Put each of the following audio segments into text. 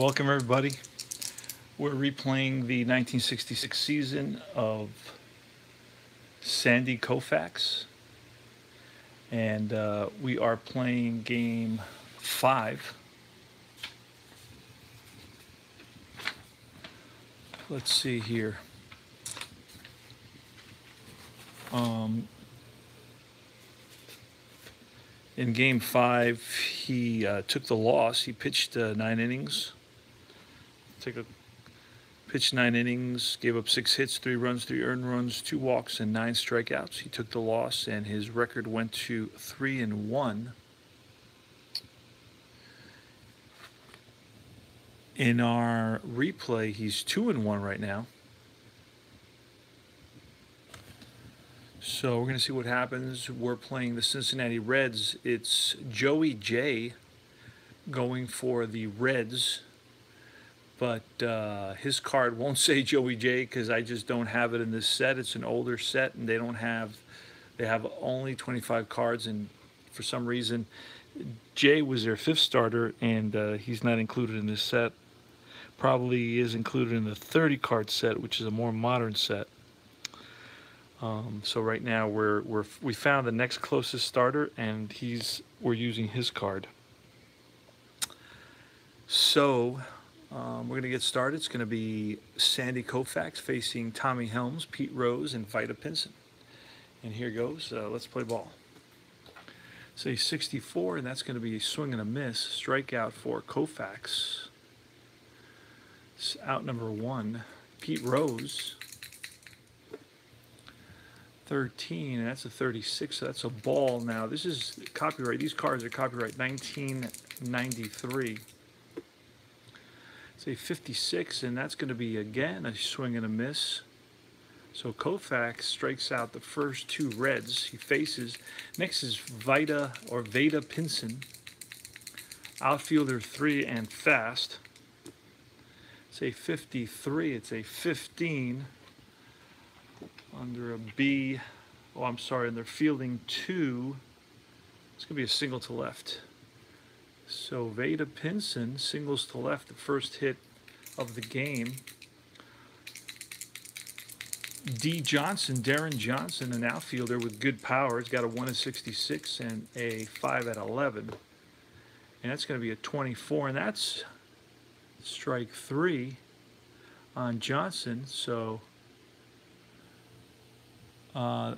Welcome, everybody. We're replaying the 1966 season of Sandy Koufax, and we are playing game 5. Let's see here. Um, in game 5, he took the loss. He pitched 9 innings. Pitched 9 innings, gave up 6 hits, 3 runs, 3 earned runs, 2 walks, and 9 strikeouts. He took the loss, and his record went to 3-1. In our replay, he's 2-1 right now. So we're going to see what happens. We're playing the Cincinnati Reds. It's Joey J going for the Reds, but his card won't say Joey J because I just don't have it in this set. It's an older set, and they have only 25 cards, and for some reason, J was their 5th starter, and he's not included in this set. Probably is included in the 30-card set, which is a more modern set. So right now we found the next closest starter, and we're using his card. So we're going to get started. It's going to be Sandy Koufax facing Tommy Helms, Pete Rose, and Vida Pinson. And here goes. Let's play ball. Say 64, and that's going to be a swing and a miss. Strikeout for Koufax. It's out number 1. Pete Rose. 13, and that's a 36, so that's a ball. Now, this is copyright. These cards are copyright 1993. Say 56, and that's going to be, again, a swing and a miss. So Koufax strikes out the first 2 Reds he faces. Next is Vida Pinson, outfielder 3 and fast. Say 53, it's a 15. Under a B, and they're fielding 2. It's going to be a single to left. So Vida Pinson singles to left, the first hit of the game. Darren Johnson, an outfielder with good power. He's got a 1-66 and a 5-11. And that's going to be a 24, and that's strike 3 on Johnson. So 3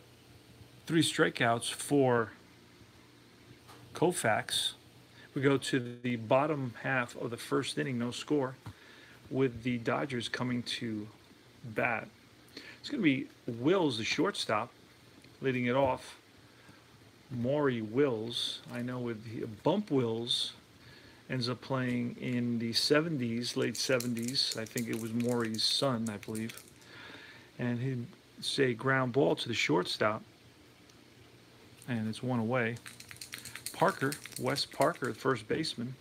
strikeouts for Koufax. We go to the bottom half of the first inning, no score, with the Dodgers coming to bat. It's going to be Wills, the shortstop, leading it off. Maury Wills, I know with Bump Wills, ends up playing in the 70s, late 70s. I think it was Maury's son, I believe. And it's a ground ball to the shortstop, and it's 1 away. Wes Parker, first baseman,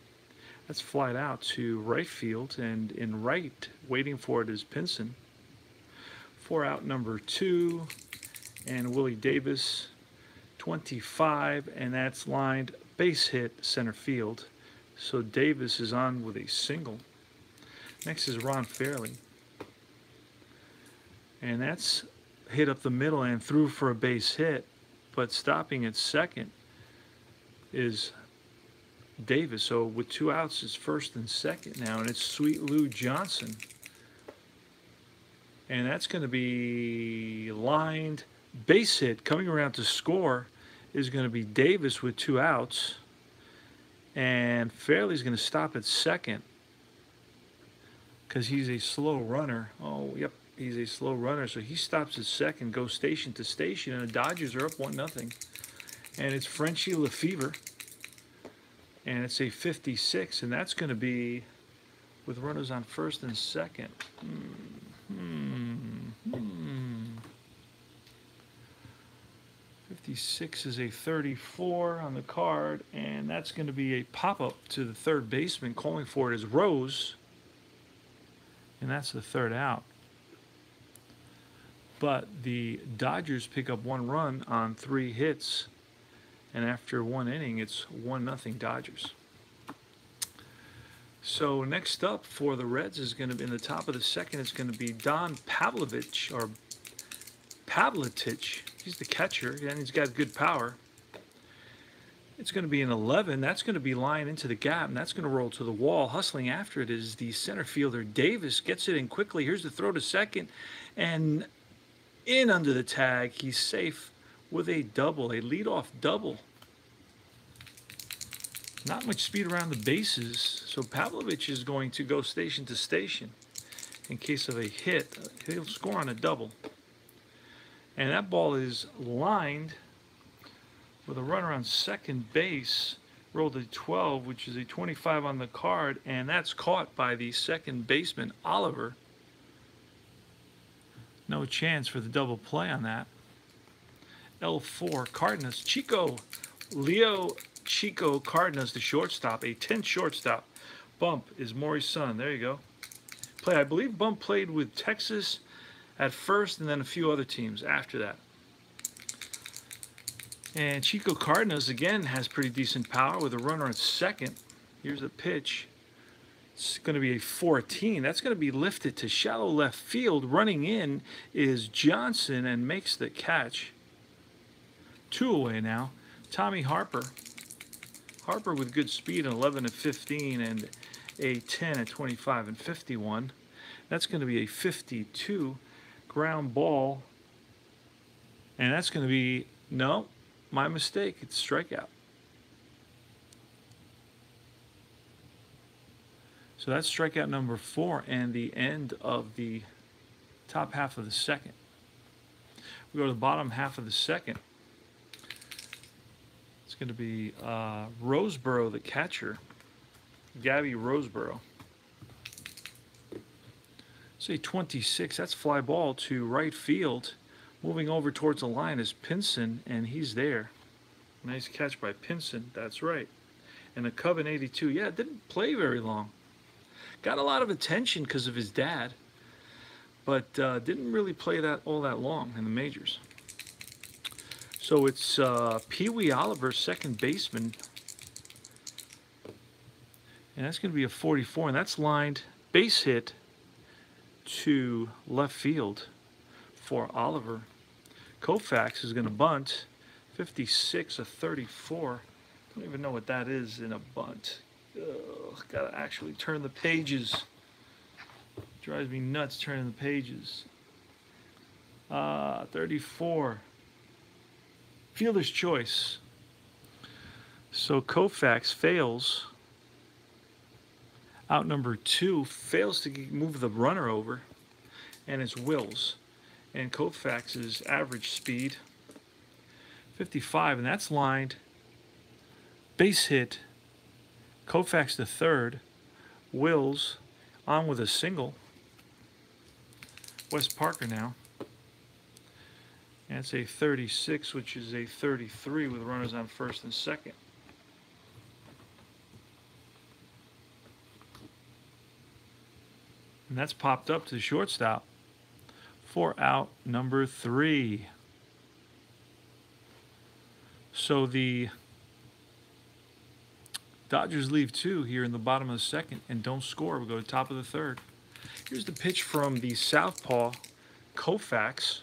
that's flied out to right field, and in right, waiting for it is Pinson. 4 out number 2, and Willie Davis, 25, and that's lined base hit center field. So Davis is on with a single. Next is Ron Fairley, and that's hit up the middle and threw for a base hit, but stopping at second is Davis. So with 2 outs, it's first and second now, and it's Sweet Lou Johnson. And that's going to be lined base hit. Coming around to score is going to be Davis with 2 outs, and Fairley's going to stop at second because he's a slow runner. Oh, yep. He's a slow runner, so he stops at second, goes station to station, and the Dodgers are up 1-0. And it's Frenchie Lefevre, and it's a 56, and that's going to be with runners on first and second. 56 is a 34 on the card, and that's going to be a pop-up to the third baseman. Calling for it is Rose, and that's the 3rd out. But the Dodgers pick up 1 run on 3 hits, and after 1 inning, it's 1-0 Dodgers. So next up for the Reds is going to be in the top of the second. It's going to be Don Pavlovich or Pavletich. He's the catcher, and he's got good power. It's going to be an 11. That's going to be lying into the gap, and that's going to roll to the wall. Hustling after it is the center fielder Davis. Gets it in quickly. Here's the throw to second, and in under the tag. He's safe with a double, a leadoff double. Not much speed around the bases, so Pavlovich is going to go station to station. In case of a hit, he'll score on a double. And that ball is lined with a runner on second base. Rolled a 12, which is a 25 on the card, and that's caught by the second baseman, Oliver. No chance for the double play on that. L4, Cardenas, Leo Chico Cardenas, the shortstop, a 10th shortstop. Bump is Maury's son. There you go. I believe Bump played with Texas at first and then a few other teams after that. And Chico Cardenas, again, has pretty decent power with a runner at second. Here's the pitch. It's going to be a 14. That's going to be lifted to shallow left field. Running in is Johnson and makes the catch. 2 away now. Tommy Harper. Harper with good speed, an 11 at 15 and a 10 at 25 and 51. That's going to be a 52 ground ball. And that's going to be, no, my mistake. It's strikeout. So that's strikeout number 4 and the end of the top half of the second. We go to the bottom half of the second. It's going to be Roseboro, the catcher. Gabby Roseboro. Say 26. That's fly ball to right field. Moving over towards the line is Pinson, and he's there. Nice catch by Pinson. That's right. And the Cub in 82. Yeah, didn't play very long. Got a lot of attention because of his dad, but didn't really play all that long in the majors. So it's Pee Wee Oliver, second baseman. And that's going to be a 44, and that's lined base hit to left field for Oliver. Koufax is going to bunt. 56, a 34. I don't even know what that is in a bunt. Ugh, gotta actually turn the pages. Drives me nuts turning the pages. 34. Fielder's choice. So Koufax fails. Out number 2 fails to move the runner over, and it's Wills. And Koufax's average speed 55, and that's lined base hit. Koufax the third. Wills on with a single. Wes Parker now. And it's a 36, which is a 33 with runners on first and second. And that's popped up to the shortstop for out number 3. So the Dodgers leave 2 here in the bottom of the second and don't score. We'll go to top of the third. Here's the pitch from the southpaw, Koufax.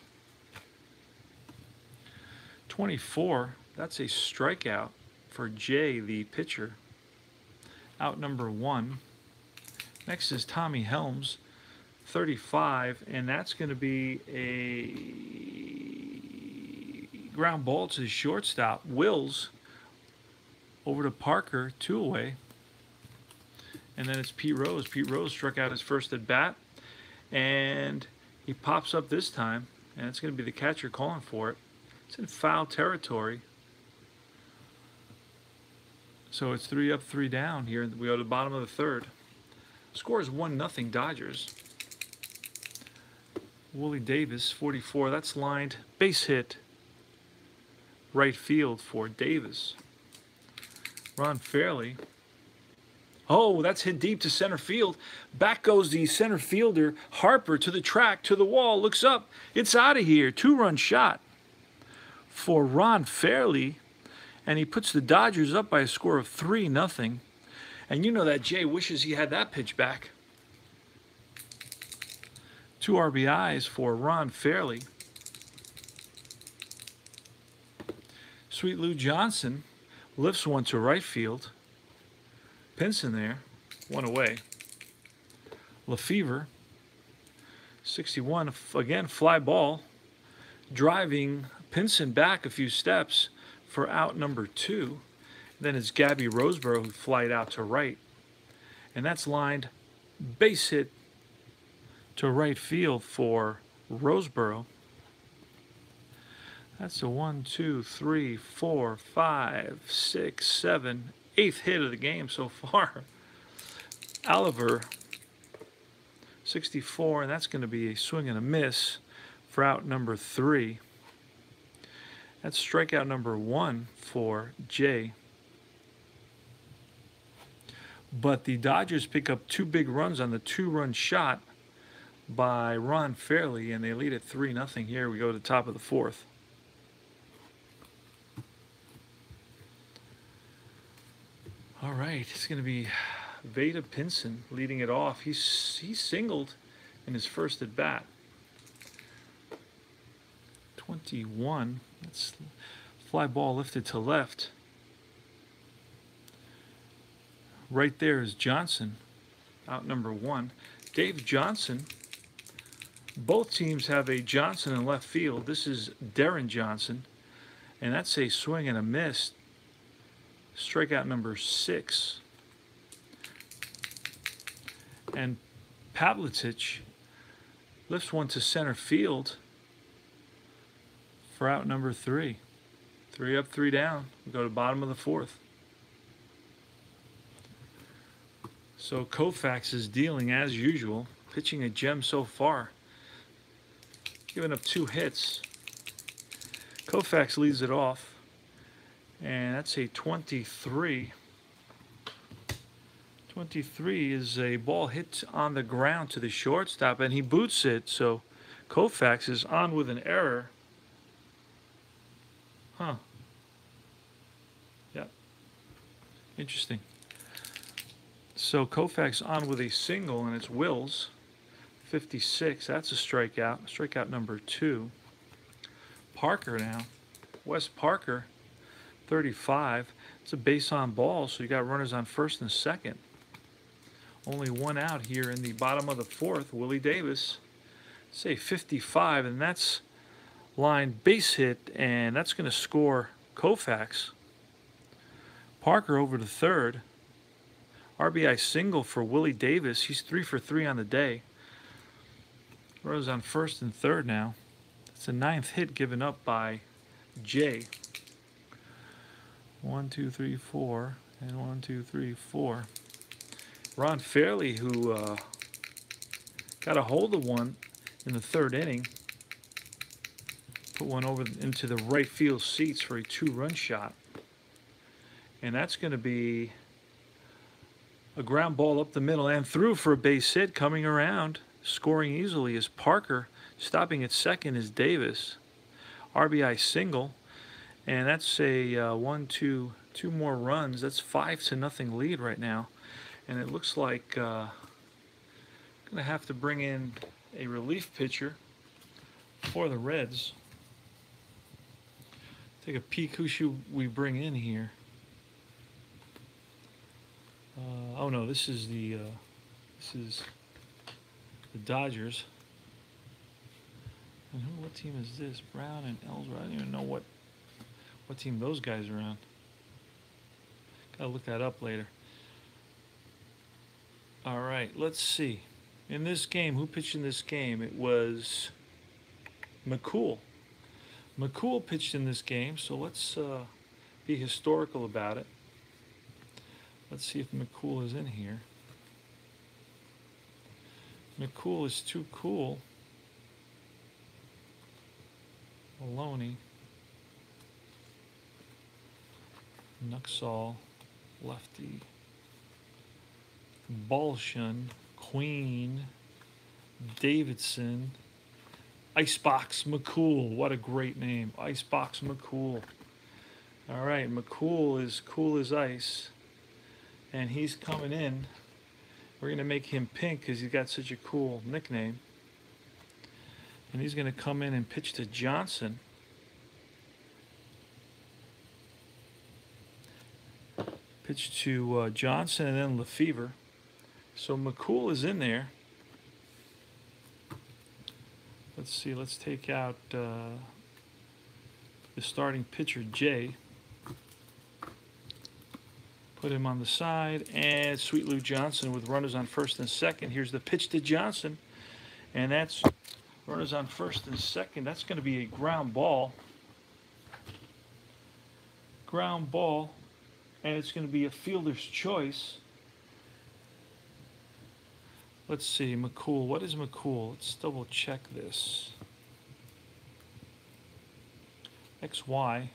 24. That's a strikeout for Jay, the pitcher. Out number 1. Next is Tommy Helms, 35, and that's going to be a ground ball to the shortstop. Wills over to Parker, 2 away. And then it's Pete Rose. Pete Rose struck out his first at bat, and he pops up this time, and it's going to be the catcher calling for it. It's in foul territory. So it's 3 up, 3 down here. We go to the bottom of the third. Score is 1-0 Dodgers. Wooly Davis, 44. That's lined base hit right field for Davis. Ron Fairley. Oh, that's hit deep to center field. Back goes the center fielder, Harper, to the track, to the wall, looks up. It's out of here. 2-run shot for Ron Fairley. And he puts the Dodgers up by a score of 3-0. And you know that Jay wishes he had that pitch back. 2 RBIs for Ron Fairley. Sweet Lou Johnson lifts one to right field. Pinson there, one away. Lefevre, 61, again, fly ball, driving Pinson back a few steps for out number 2. Then it's Gabby Roseborough who flied out to right. And that's lined base hit to right field for Roseborough. That's a 1, 2, 3, 4, 5, 6, 7, 8th hit of the game so far. Oliver, 64, and that's going to be a swing and a miss for out number 3. That's strikeout number 1 for Jay. But the Dodgers pick up 2 big runs on the 2-run shot by Ron Fairley, and they lead at 3-0 here. We go to the top of the 4th. All right, it's going to be Vada Pinson leading it off. He singled in his first at bat. 21. That's fly ball lifted to left. Right there is Johnson, out number 1. Dave Johnson. Both teams have a Johnson in left field. This is Darren Johnson, and that's a swing and a miss. Strikeout number 6. And Pavlitic lifts one to center field for out number 3. 3 up, 3 down. We go to bottom of the 4th. So Koufax is dealing as usual, pitching a gem so far. Giving up 2 hits. Koufax leads it off. And that's a 23. 23 is a ball hit on the ground to the shortstop, and he boots it. So Koufax is on with an error. Huh. Yep. Interesting. So Koufax on with a single, and it's Wills. 56. That's a strikeout. Strikeout number 2. Parker now. Wes Parker. 35. It's a base on ball, so you got runners on first and second. Only 1 out here in the bottom of the 4th. Willie Davis, say 55, and that's line base hit, and that's going to score Koufax. Parker over to third. RBI single for Willie Davis. He's 3 for 3 on the day. Runners on first and third now. It's the 9th hit given up by Jay. 1, 2, 3, 4, and 1, 2, 3, 4. Ron Fairley, who got a hold of one in the 3rd inning, put one over into the right field seats for a 2-run shot. And that's going to be a ground ball up the middle and through for a base hit. Coming around, scoring easily is Parker. Stopping at second is Davis. RBI single. And that's a 1, 2 more runs. That's 5-0 lead right now. And it looks like going to have to bring in a relief pitcher for the Reds. Take a peek who should we bring in here. Oh no, this is the Dodgers. And what team is this? Brown and Ellsworth. I don't even know what team those guys are on. Gotta look that up later. All right, let's see. In this game, who pitched in this game? It was McCool. McCool pitched in this game, so let's be historical about it. Let's see if McCool is in here. McCool is too cool. Maloney. Nuxall. Lefty. Balshun. Queen. Davidson. Icebox McCool. What a great name. Icebox McCool. All right, McCool is cool as ice. And he's coming in. We're going to make him Pink because he's got such a cool nickname. And he's going to come in and pitch to Johnson. Pitch to Johnson and then Lefevre. So McCool is in there. Let's see, let's take out the starting pitcher, Jay. Put him on the side, and Sweet Lou Johnson with runners on first and second. Here's the pitch to Johnson, and that's runners on first and second. That's going to be a ground ball. Ground ball, and it's going to be a fielder's choice. Let's see, McCool. What is McCool? Let's double check this. XY,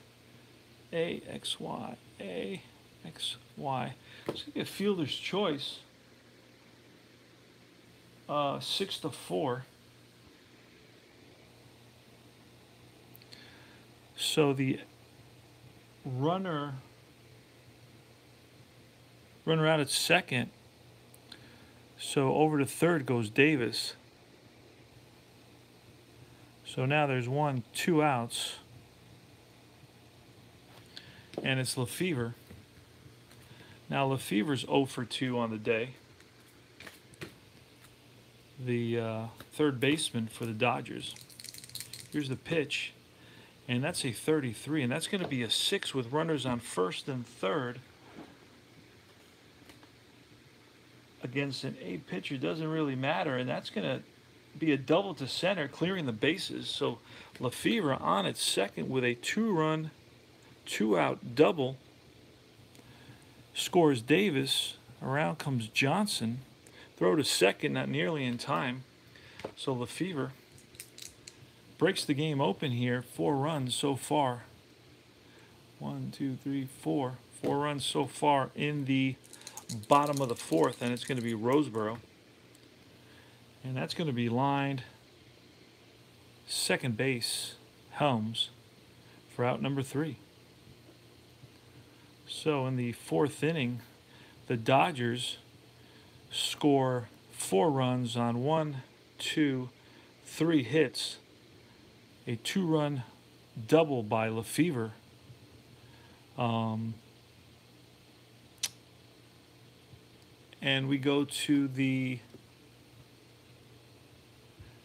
A, XY, A, XY. It's going to be a fielder's choice. 6-4. So the runner out at second. So over to third goes Davis. So now there's 2 outs. And it's Lefevre. Now Lefevre's 0 for 2 on the day. The third baseman for the Dodgers. Here's the pitch. And that's a 33. And that's going to be a 6 with runners on first and third. Against an A pitcher doesn't really matter. And that's going to be a double to center, clearing the bases. So Lefevre on at second with a 2-run, 2-out double. Scores Davis. Around comes Johnson. Throw to second, not nearly in time. So Lefevre breaks the game open here. 4 runs so far. 1, 2, 3, 4. 4 runs so far in the bottom of the fourth, and it's going to be Roseboro. And that's going to be lined second base, Helms, for out number 3. So in the fourth inning, the Dodgers score 4 runs on 1, 2, 3 hits. A 2-run double by Lefevre. And we go to the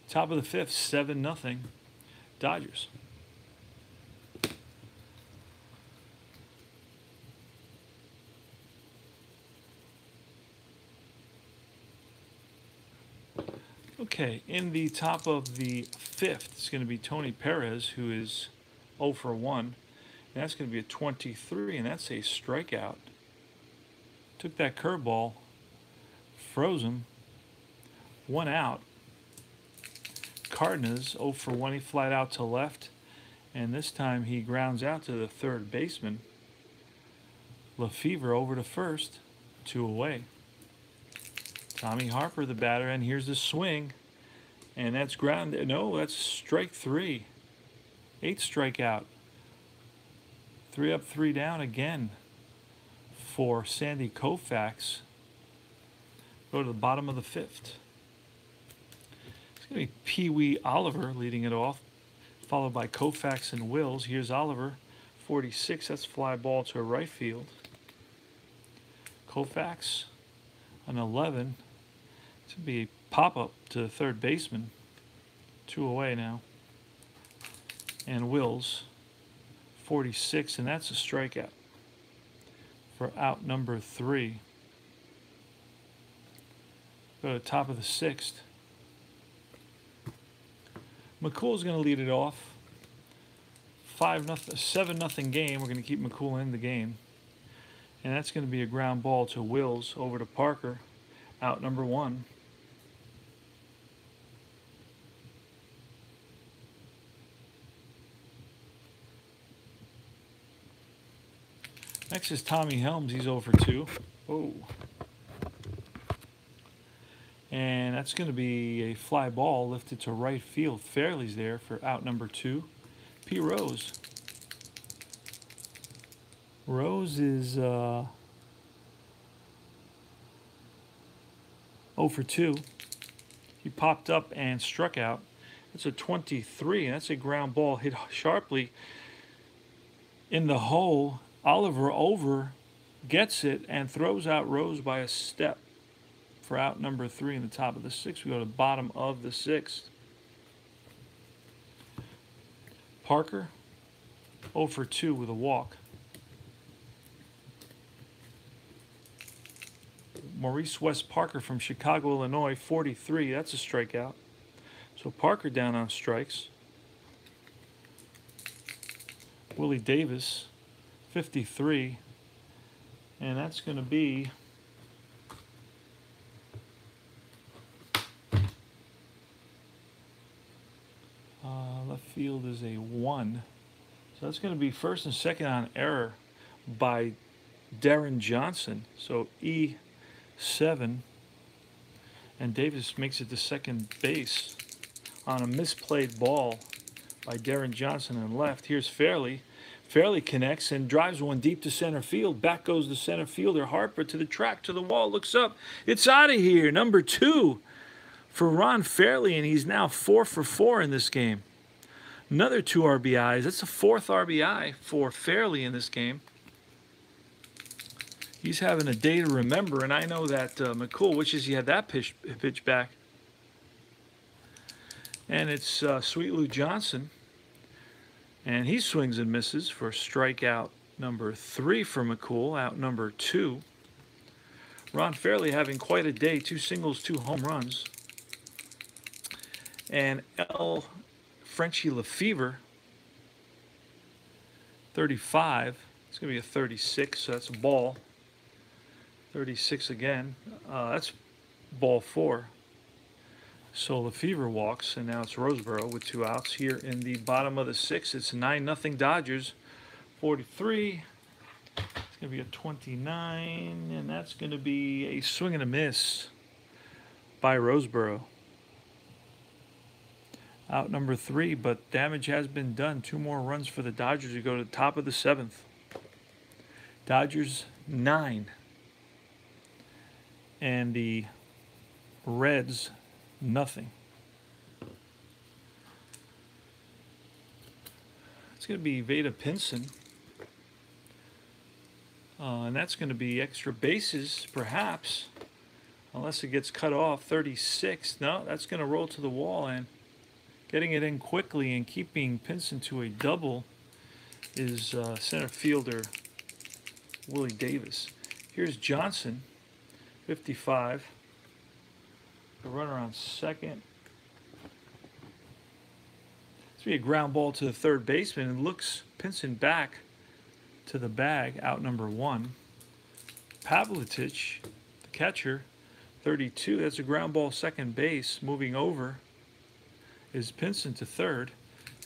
top of the fifth, 7-0 Dodgers. Okay, in the top of the fifth, it's going to be Tony Perez, who is 0 for 1. And that's going to be a 23, and that's a strikeout. Took that curveball, froze him, 1 out. Cardenas, 0 for 1, he flied out to left, and this time he grounds out to the third baseman. Lefevre over to first, 2 away. Tommy Harper, the batter, and here's the swing. And that's ground. No, that's strike 3. 8th strikeout. 3 up, 3 down again for Sandy Koufax. Go to the bottom of the fifth. It's going to be Pee Wee Oliver leading it off, followed by Koufax and Wills. Here's Oliver, 46. That's fly ball to right field. Koufax, an 11. It's going to be a pop-up to the third baseman. 2 away now. And Wills, 46, and that's a strikeout for out number 3. Go to the top of the 6th. McCool's going to lead it off. 7-0 game. We're going to keep McCool in the game. And that's going to be a ground ball to Wills over to Parker. Out number 1. Next is Tommy Helms. He's 0 for 2. Whoa. And that's going to be a fly ball lifted to right field. Fairley's there for out number 2. P. Rose. Rose is 0 for 2. He popped up and struck out. That's a 23, and that's a ground ball hit sharply in the hole. Oliver over gets it and throws out Rose by a step for out number 3 in the top of the 6th. We go to the bottom of the 6th. Parker, 0 for 2 with a walk. Maurice West Parker from Chicago, Illinois, 43. That's a strikeout. So Parker down on strikes. Willie Davis, 53. And that's going to be left field is a 1. So that's going to be first and second on error by Darren Johnson. So E7. And Davis makes it to second base on a misplayed ball by Darren Johnson in left. Here's Fairley. Fairley connects and drives one deep to center field. Back goes the center fielder, Harper, to the track, to the wall, looks up. It's out of here. Number 2 for Ron Fairley, and he's now 4 for 4 in this game. Another 2 RBIs. That's the 4th RBI for Fairley in this game. He's having a day to remember, and I know that McCool wishes he had that pitch back. And it's Sweet Lou Johnson. And he swings and misses for strikeout number 3 for McCool, out number 2. Ron Fairley having quite a day, 2 singles, 2 home runs. And L. Frenchie Lefevre, 35. It's going to be a 36, so that's a ball. 36 again. That's ball 4. So Lefevre walks, and now it's Roseboro with 2 outs. Here in the bottom of the 6th, it's 9-0 Dodgers, 43. It's going to be a 29, and that's going to be a swing and a miss by Roseboro. Out number 3, but damage has been done. 2 more runs for the Dodgers. We go to the top of the 7th. Dodgers 9. And the Reds nothing. It's going to be Veda Pinson. And that's going to be extra bases, perhaps. Unless it gets cut off. 36. No, that's going to roll to the wall. And getting it in quickly and keeping Pinson to a double is center fielder Willie Davis. Here's Johnson, 55. The runner on second. It's be a ground ball to the third baseman, and looks Pinson back to the bag, out number 1. Pavlitic, the catcher, 32. That's a ground ball second base. Moving over is Pinson to third,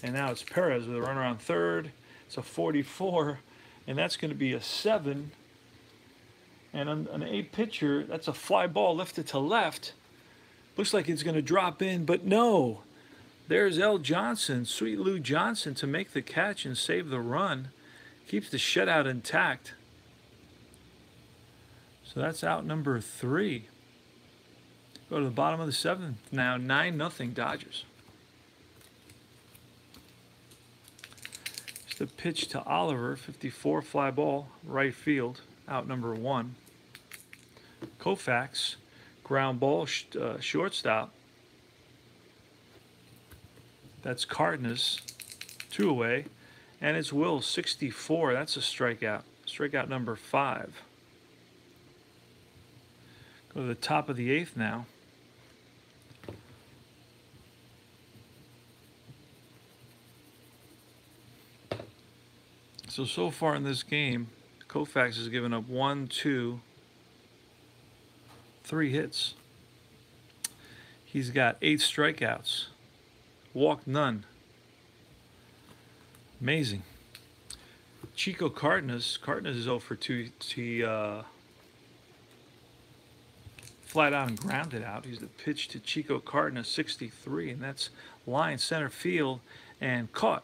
and now it's Perez with a runner on third. It's a 44, and that's going to be a 7. And an 8 pitcher, that's a fly ball lifted to left. Looks like it's going to drop in, but no. There's L. Johnson, Sweet Lou Johnson, to make the catch and save the run. Keeps the shutout intact. So that's out number 3. Go to the bottom of the 7th now, 9-0 Dodgers. Just a pitch to Oliver, 54, fly ball, right field, out number 1. Koufax, ground ball, shortstop. That's Cardenas, 2 away. And it's Will, 64. That's a strikeout. Strikeout number 5. Go to the top of the 8th now. So far in this game, Koufax has given up 1, 2, 3 hits. He's got 8 strikeouts. Walked none. Amazing. Chico Cardenas. Cardenas is 0 for 2. He flat out and grounded out. He's the pitch to Chico Cardenas, 63, and that's line center field and caught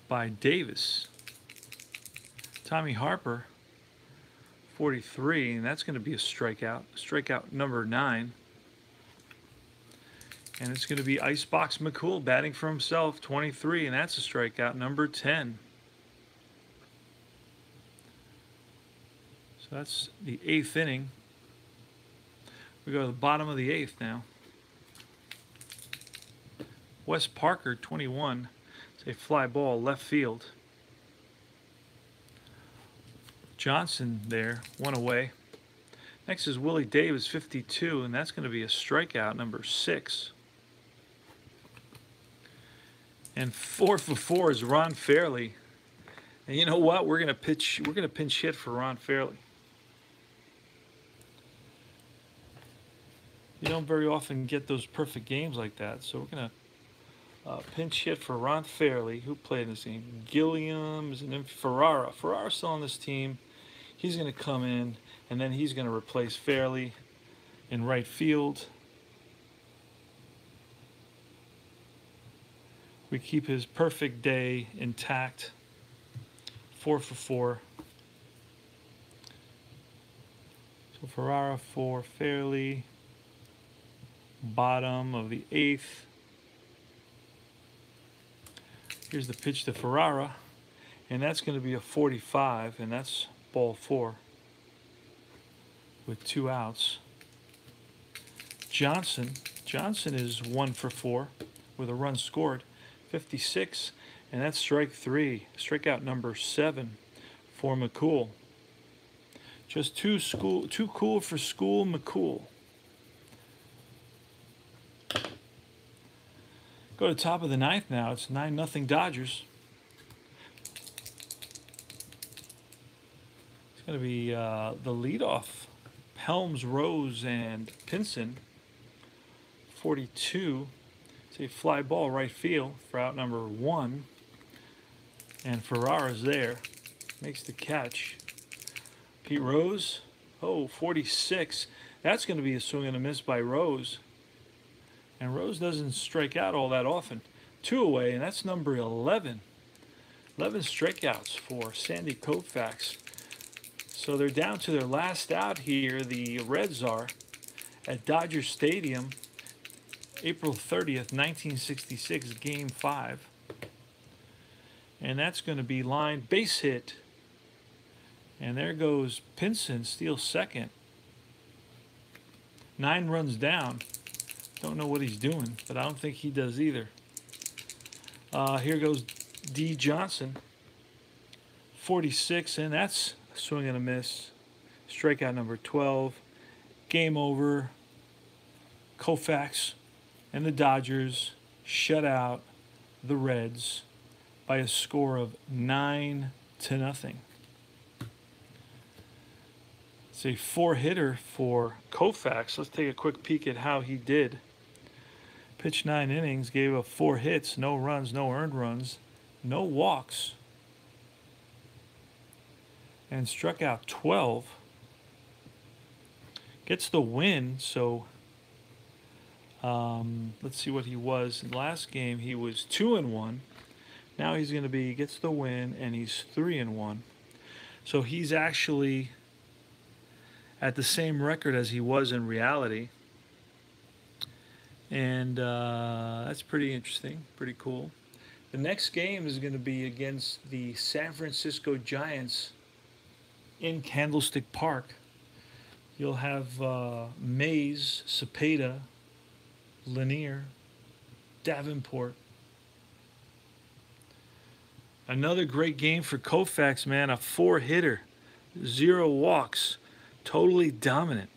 by Davis. Tommy Harper, 43, and that's going to be a strikeout. Strikeout number 9. And it's going to be Icebox McCool batting for himself, 23, and that's a strikeout number 10. So that's the 8th inning. We go to the bottom of the 8th now. Wes Parker, 21. It's a fly ball left field. Johnson there, 1 away. Next is Willie Davis, 52, and that's going to be a strikeout number 6. And 4 for 4 is Ron Fairley. And you know what? We're gonna pinch hit for Ron Fairley. You don't very often get those perfect games like that, so we're gonna pinch hit for Ron Fairley, who played in this game. Gilliams and then Ferrara. Ferrara's still on this team. He's gonna come in, and then he's gonna replace Fairley in right field. We keep his perfect day intact. 4 for 4. So Ferrara for Fairley. Bottom of the 8th. Here's the pitch to Ferrara. And that's going to be a 45. And that's ball 4. With 2 outs. Johnson. Johnson is 1 for 4 with a run scored. 56, and that's strike 3. Strikeout number 7 for McCool. Just too cool for school McCool. Go to top of the 9th now. It's 9-0 Dodgers. It's going to be the leadoff. Helms, Rose, and Pinson. 42. It's a fly ball right field for out number 1. And Ferrara's there. Makes the catch. Pete Rose. Oh, 46. That's going to be a swing and a miss by Rose. And Rose doesn't strike out all that often. 2 away, and that's number 11. 11 strikeouts for Sandy Koufax. So they're down to their last out here. The Reds are at Dodger Stadium. April 30th, 1966, Game 5. And that's going to be line base hit. And there goes Pinson, steals second. 9 runs down. Don't know what he's doing, but I don't think he does either. Here goes D. Johnson, 46, and that's a swing and a miss. Strikeout number 12. Game over. Koufax and the Dodgers shut out the Reds by a score of 9-0. It's a 4-hitter for Koufax. Let's take a quick peek at how he did. Pitched 9 innings, gave up 4 hits, no runs, no earned runs, no walks, and struck out 12. Gets the win, so let's see what he was. In the last game, he was 2-1. Now he's going to be, gets the win, and he's 3-1. So he's actually at the same record as he was in reality. And that's pretty interesting, pretty cool. The next game is going to be against the San Francisco Giants in Candlestick Park. You'll have Mays, Cepeda, Lanier, Davenport. Another great game for Koufax, man. A 4-hitter, 0 walks, totally dominant.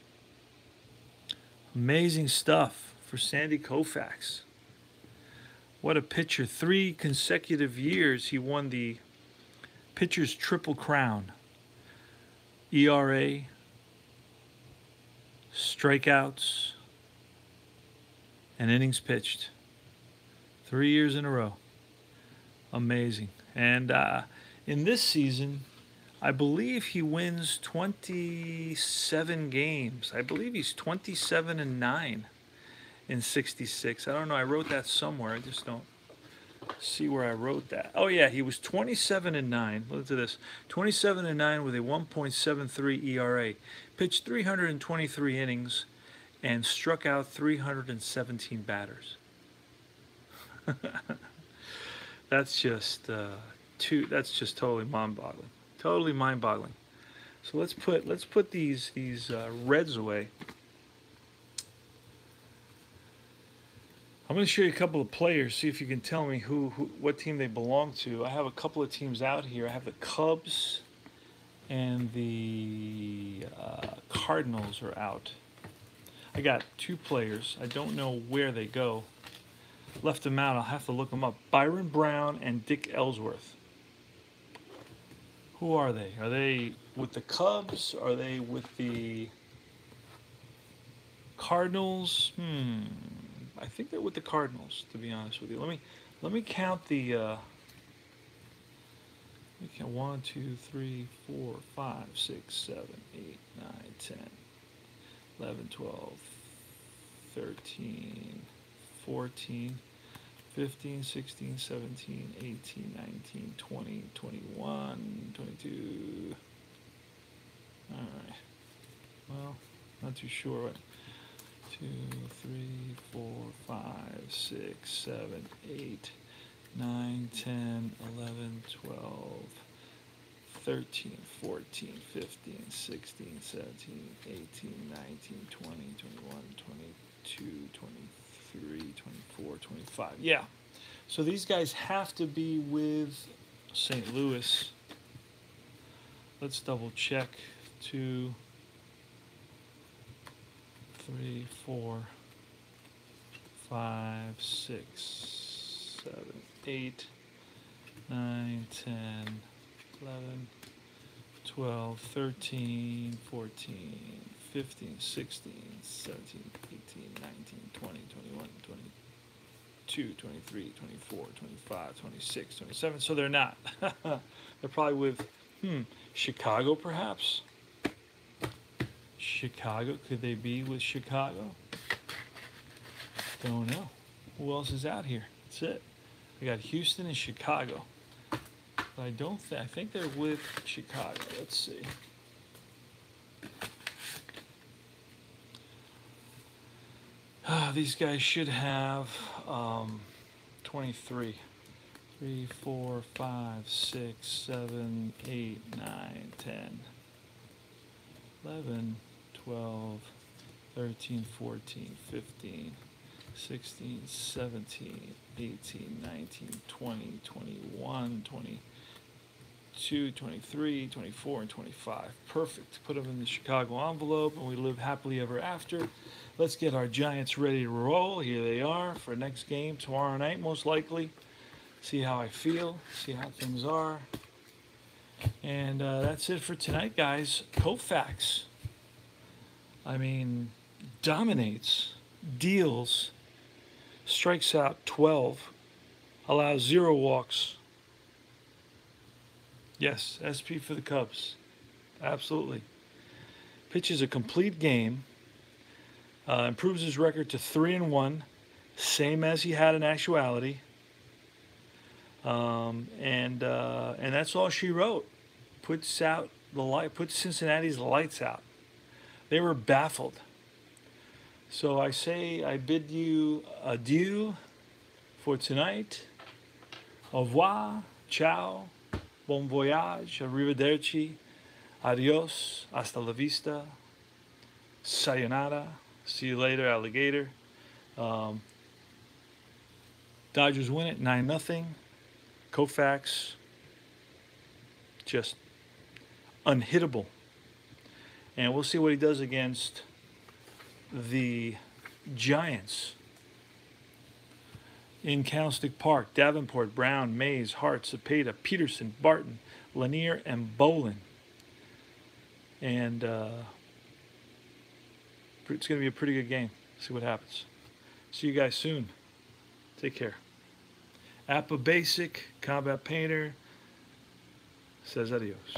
Amazing stuff for Sandy Koufax. What a pitcher. 3 consecutive years he won the pitcher's triple crown. ERA, strikeouts, and innings pitched. 3 years in a row. Amazing. And in this season, I believe he wins 27 games. I believe he's 27-9 in 66. I don't know. I wrote that somewhere. I just don't See where I wrote that. Oh yeah, he was 27-9. Look at this. 27-9 with a 1.73 ERA. Pitched 323 innings and struck out 317 batters. That's just that's just totally mind-boggling. Totally mind-boggling. So let's put these Reds away. I'm going to show you a couple of players, see if you can tell me what team they belong to. I have a couple of teams out here. I have the Cubs and the Cardinals are out. I got two players. I don't know where they go. Left them out. I'll have to look them up. Byron Brown and Dick Ellsworth. Who are they? Are they with the Cubs? Are they with the Cardinals? I think they're with the Cardinals, to be honest with you. Let me count the 1, 2, 3, 4, 5, 6, 7, 8, 9, 10, 11, 12, 13, 14, 15, 16, 17, 18, 19, 20, 21, 22. All right. Well, not too sure. 2, 3, 4, 5, 6, 7, 8, 9, 10, 11, 12, 13, 14, 15, 16, 17, 18, 19, 20, 21, 22, 23, 24, 25. Yeah. So these guys have to be with St. Louis. Let's double check. 2, 3, 4, 5, 6, 7, 8, 9, 10, 11, 12, 13, 14, 15, 16, 17, 18, 19, 20, 21, 22, 23, 24, 25, 26, 27. So they're not. They're probably with, Chicago perhaps? Chicago? Could they be with Chicago? Don't know. Who else is out here? That's it. We got Houston and Chicago. But I think they're with Chicago. Let's see. These guys should have 23. 3, 4, 5, 6, 7, 8, 9, 10, 11, 12, 13, 14, 15, 16, 17, 18, 19, 20, 21, 22, 23, 24, and 25. Perfect. Put them in the Chicago envelope, and we live happily ever after. Let's get our Giants ready to roll. Here they are for next game tomorrow night, most likely. See how I feel, see how things are. And that's it for tonight, guys. Koufax, dominates, deals, strikes out 12, allows 0 walks. Yes, SP for the Cubs. Absolutely. Pitches a complete game. Improves his record to 3-1, same as he had in actuality. And that's all she wrote. Puts Cincinnati's lights out. They were baffled. So I bid you adieu for tonight. Au revoir, ciao, bon voyage, arrivederci, adios, hasta la vista, sayonara, see you later, alligator. Dodgers win it 9-0. Koufax, just unhittable. And we'll see what he does against the Giants in Candlestick Park. Davenport, Brown, Mays, Hart, Cepeda, Peterson, Barton, Lanier, and Bolin. And it's going to be a pretty good game. See what happens. See you guys soon. Take care. Appa Basic, Combat Painter, says adios.